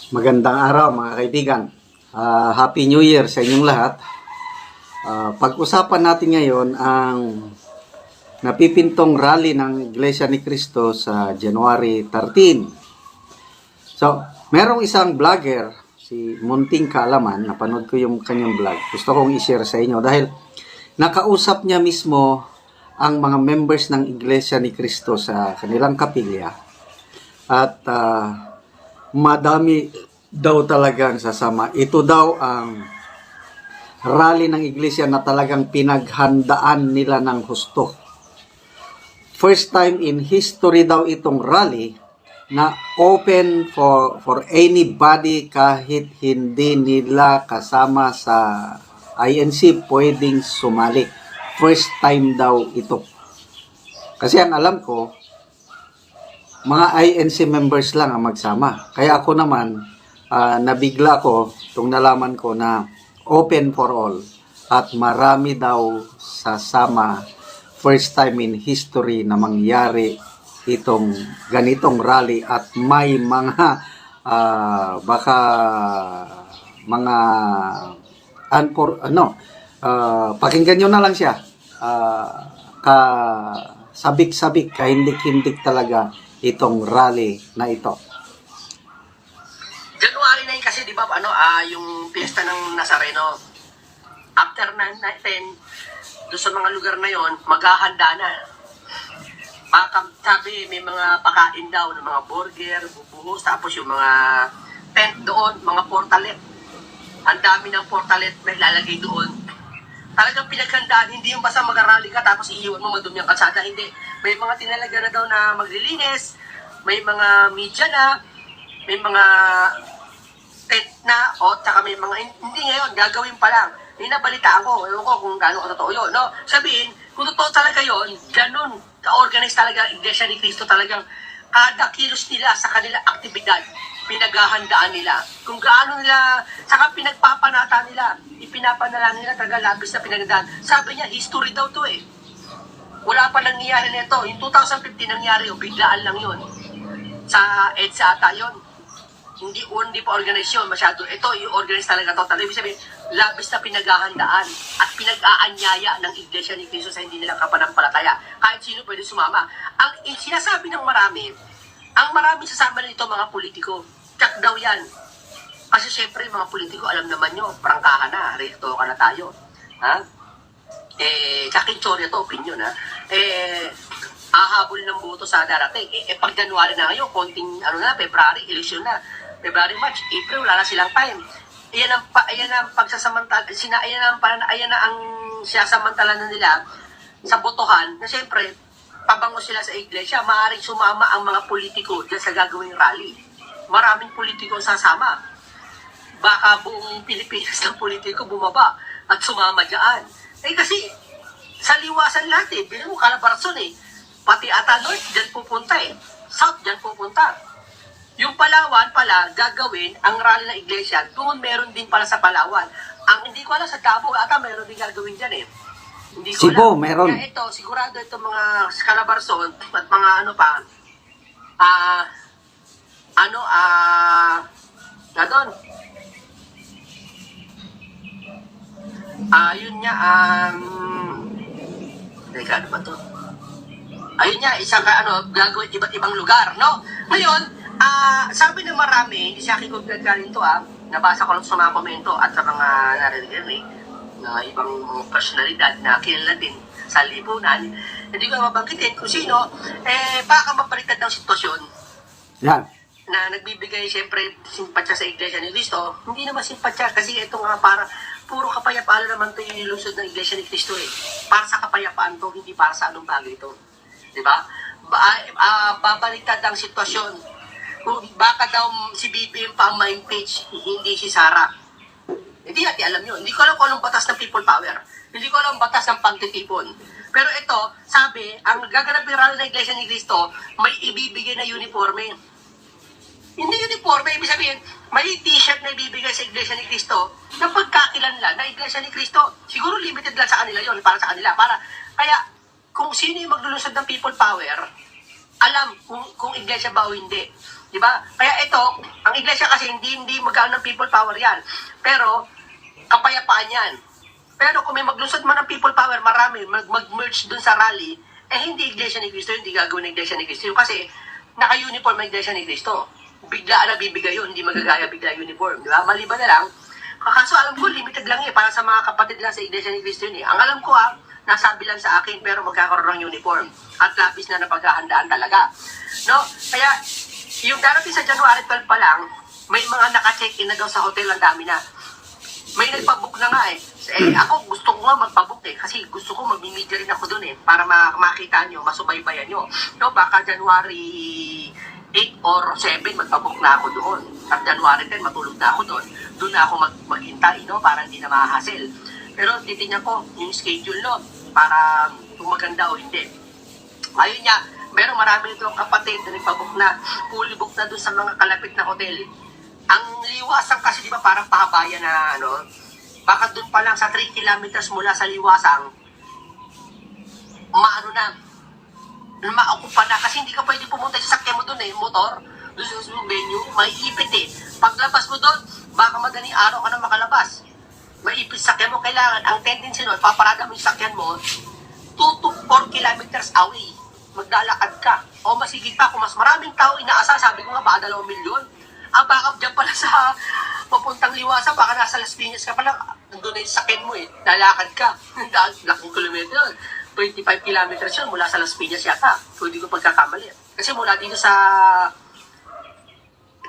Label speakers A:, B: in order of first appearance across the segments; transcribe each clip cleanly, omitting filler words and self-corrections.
A: Magandang araw mga kaibigan. Happy New Year sa inyong lahat. Pag-usapan natin ngayon ang napipintong rally ng Iglesia ni Cristo sa January 13. So, merong isang vlogger, si Munting Kaalaman, napanood ko yung kanyang vlog. Gusto kong i-share sa inyo dahil nakausap niya mismo ang mga members ng Iglesia ni Cristo sa kanilang kapilya. At madami daw talagang sasama. Ito daw ang rally ng iglesia na talagang pinaghandaan nila ng husto. First time in history daw itong rally na open for anybody kahit hindi nila kasama sa INC pwedeng sumali. First time daw ito. Kasi ang alam ko, mga INC members lang ang magsama. Kaya ako naman, nabigla ko itong nalaman ko na open for all. At marami daw sasama. First time in history na mangyari itong ganitong rally. At may mga, baka mga, pakinggan nyo na lang siya. Sabik-sabik, kahindik-hindik talaga itong rally na ito.
B: January 9 kasi, di ba, yung piyesta ng Nazareno. After natin, doon sa mga lugar na yon, maghahanda na. Sabi, may mga pakain daw ng mga burger, bubuhos, tapos yung mga tent doon, mga portalet. Ang dami ng portalet na ilalagay doon. Talagang pinaghandaan, hindi yung basta mag-rally ka tapos iiwan mo madumi ang kalsada. Hindi. May mga tinalaga na daw na maglilinis, may mga media na, may mga tent na, o tsaka may mga, hindi ngayon, gagawin pa lang. Ninabalitaan ko, ewan ko kung gaano katotoo yun. No? Sabihin, kung totoo talaga yun, ganun, ka-organize talaga, Iglesia ni Cristo talagang kada kilos nila sa kanilang aktibidad, pinaghahandaan nila. Kung gaano nila, saka pinagpapanata nila, ipinapanala nila talaga labis na pinaghandaan. Sabi niya, history daw to eh. Wala pa nangyayari nito. Yung 2015 nangyari, biglaan lang yun. Sa EDSA ata yun. Hindi pa organize yun masyado. Ito, yung organize talaga to. Ibig sabihin, labis na pinaghahandaan at pinag-aanyaya ng Iglesia ni Cristo sa hindi nila kapanampalataya. Kahit sino pwede sumama. Ang sinasabi ng marami, ang maraming sasama nito mga politiko. Tsak daw yan. Kasi syempre, mga politiko, alam naman nyo, prangkahan na, reto ka na tayo. Ha? Kakinchorya to, opinion, ha? Ahabol ng boto sa darating. Pag January na ngayon, konting, February, election na. February, March, April, wala na silang time. Ayan ang pagsasamantala, ayan na ang siyasamantala na nila sa botohan, na syempre, pabango sila sa iglesia, maaaring sumama ang mga politiko dyan sa gagawing rally. Maraming politiko sasama. Baka buong Pilipinas ng politiko bumaba at sumama dyan. Kasi, sa liwasan lahat bilang mo Calabarzon pati ata North, dyan pupunta South, dyan pupunta. Yung Palawan pala, gagawin ang rally ng iglesia, doon meron din pala sa Palawan. Ang hindi ko alam sa Davao, ata meron din gagawin dyan Hindi ko
A: Cebu,
B: alam.
A: meron.
B: Kaya ito, sigurado ito mga Calabarzon at mga doon. Yun nga, ano ba to? Ayun nga, isang gagawin iba't ibang lugar, no? Ngayon, sabi ng marami, hindi sa akin kung pinagkarin to nabasa ko lang sa mga komento at sa mga narinig na ibang personalidad na kilala din sa lipunan, hindi ko mabangkitin kung sino, baka mapalitan ng sitwasyon.
A: Yan.
B: Na nagbibigay siyempre simpatya sa Iglesia ni Cristo. Hindi naman simpatya kasi ito nga para puro kapayapaan naman ito yung nilusod ng Iglesia ni Cristo Para sa kapayapaan to, hindi para sa anong bagay ito. Diba? Babaliktad ang sitwasyon. Baka daw si BBM pa ang ma-impeach, hindi si Sara. Hindi natin alam yun. Hindi ko alam kung anong batas ng people power. Hindi ko alam ang batas ng pagtitipon. Pero ito, sabi, ang gaganapin rally ng Iglesia ni Cristo, may ibibigay na uniforme. Hindi uniforme, ibig sabihin, may t-shirt na ibibigay sa Iglesia ni Cristo na pagkakilanlan na Iglesia ni Cristo. Siguro limited lang sa kanila yon, para sa kanila. Kaya, kung sino yung maglulunsad ng people power, alam kung iglesia ba o hindi. Di ba? Kaya ito, ang iglesia kasi hindi magkaroon ng people power yan. Pero, kapayapaan yan. Pero kung may maglusot man ng people power, marami, mag-merge dun sa rally, hindi iglesia ni Cristo, hindi gagawin ng iglesia ni Cristo. Kasi, naka-uniform ang iglesia ni Cristo. Biglaan na bibigay yun, hindi magagaya bigla uniform. Di ba? Maliban na lang, kaso alam ko, limited lang para sa mga kapatid lang sa iglesia ni Cristo yun. Ang alam ko nasabi lang sa akin, pero magkakaroon ng uniform. At labis na napaghahandaan talaga. No? Kaya, yung darating sa January 12 pa lang, may mga naka-check-in na daw sa hotel, ang dami na. May nagpabook na nga ako gusto ko nga magpabook kasi gusto ko mag-media rin ako doon para makita nyo, masubaybayan nyo. No, baka January 8 or 7, magpabook na ako doon. At January 10, matulog na ako doon. Doon na ako maghintay, no, para hindi na mahahassle. Pero titingnan ko yung schedule, no, para kung maganda o hindi. Ayun nga, meron marami ito kapatid na nagpabook na, fully book na doon sa mga kalapit na hotel. Ang Liwasang kasi, di ba, parang pahabayan na, baka doon pa lang sa 3 kilometers mula sa Liwasang, ma-ocupa na kasi hindi ka pwede pumunta sa sakyan mo doon motor, doon sa venue, may ipit Paglabas mo doon, baka madaling araw ka na makalabas. May ipit sakyan mo, kailangan, ang tendency nun, paparada mo yung sakyan mo, 2 to 4 kilometers away. Maglalakad ka. O masigit pa, kung mas maraming tao inaasa, sabi ko nga, baka 2 milyon. Ang backup dyan pala sa papuntang Liwasa, baka nasa Las Piñas ka pala, nandun na yung sakyan mo lalakad ka. Laking kilometer, 25 kilometers yun mula sa Las Piñas yata. Pwede ko pagkakamali. Kasi mula dito sa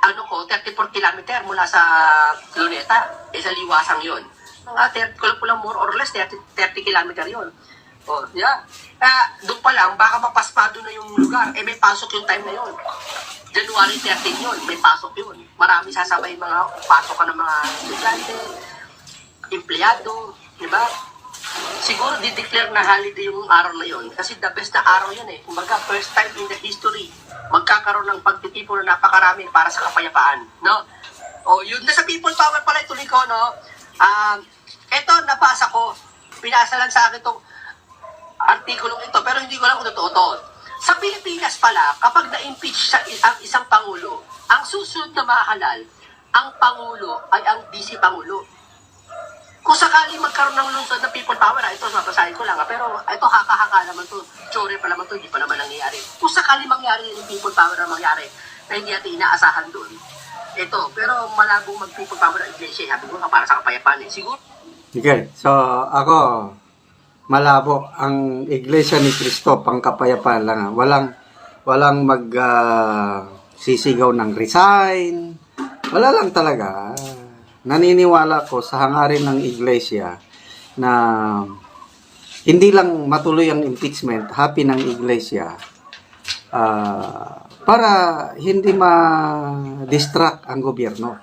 B: 34 kilometer mula sa Luneta, sa Liwasang yun. Mga 30 ko lang more or less, 30 kilometer yun. Yeah. Doon pa lang, baka mapaspado na yung lugar. May pasok yung time na yun. January 13 yun, may pasok yun. Marami sasabay pasok ka ng mga estudyante, empleyado, di ba? Siguro di-declare na holiday yung araw na yun. Kasi the best na araw yun Kumbaga, first time in the history, magkakaroon ng pagtitipon na napakarami para sa kapayapaan. No? Yun na sa people power pala, ituloy ko, no? Eto, nabasa ko. Pinasa lang sa akin itong artikulong ito, pero hindi ko lang kung totoo to. Sa Pilipinas pala, kapag na-impeach ang isang Pangulo, ang susunod na mahalal, ang Pangulo ay ang Vice Pangulo. Kung sakali magkaroon ng lungsod ng people power, ito mabasahin ko lang, pero ito haka-haka naman to, tsure pa naman to, hindi pa naman nangyayari. Kung sakali mangyari yung people power na mangyari, na hindi natin inaasahan doon, ito, pero malabong mag-people power ng iglesia, sabi ko para sa kapayapaan siguro.
A: Okay, so ako, malabo ang iglesia ni Cristo pangkapayapaan lang. Walang sisigaw ng resign. Wala lang talaga. Naniniwala ko sa hangarin ng iglesia na hindi lang matuloy ang impeachment, happy ng iglesia para hindi ma-distract ang gobyerno.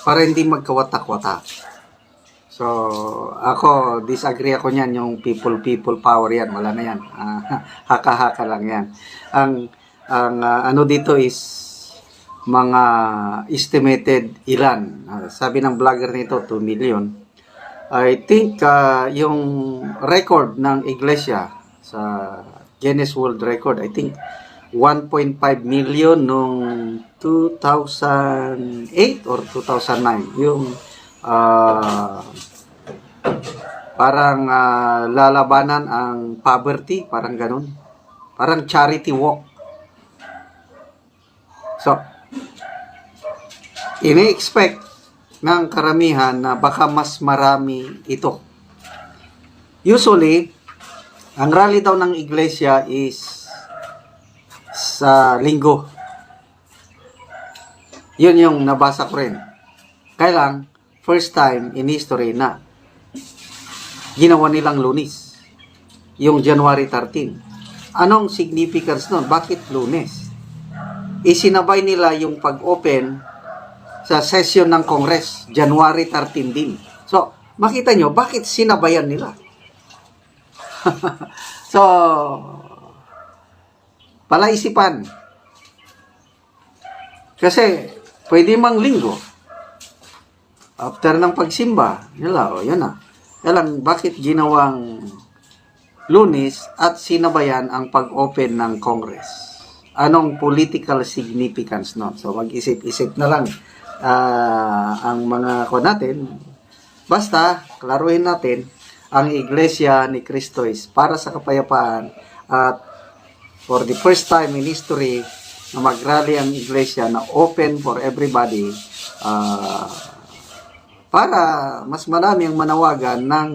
A: Para hindi magkawatak-watak. So, ako, disagree ako niyan, yung people power yan, wala na yan. Haka-haka lang yan. Ang ano dito is mga estimated ilan. Sabi ng vlogger nito, 2 million. I think yung record ng iglesia sa Guinness World Record, I think 1.5 million nung 2008 or 2009. Yung parang lalabanan ang poverty, parang ganun. Parang charity walk. So, ini-expect ng karamihan na baka mas marami ito. Usually, ang rally daw ng iglesia is sa linggo. Yun yung nabasa ko rin. Kaya lang, first time in history na ginawa nilang Lunes. Yung January 13. Anong significance nun? Bakit Lunes? Isinabay nila yung pag-open sa session ng Congress, January 13 din. So, makita nyo, bakit sinabayan nila? So, palaisipan. Kasi, pwede mang linggo. After ng pagsimba, yan na. Kailan, bakit ginawang Lunes at sinabayan ang pag-open ng Congress? anong political significance, no? So mag-isip-isip na lang ang mga natin. Basta klaruhin natin, ang Iglesia ni Cristo is para sa kapayapaan, at for the first time in history na mag-rally ang Iglesia na open for everybody, para mas marami ang manawagan ng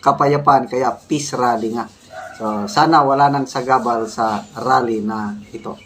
A: kapayapaan, kaya peace rally nga. So sana wala nang sagabal sa rally na ito.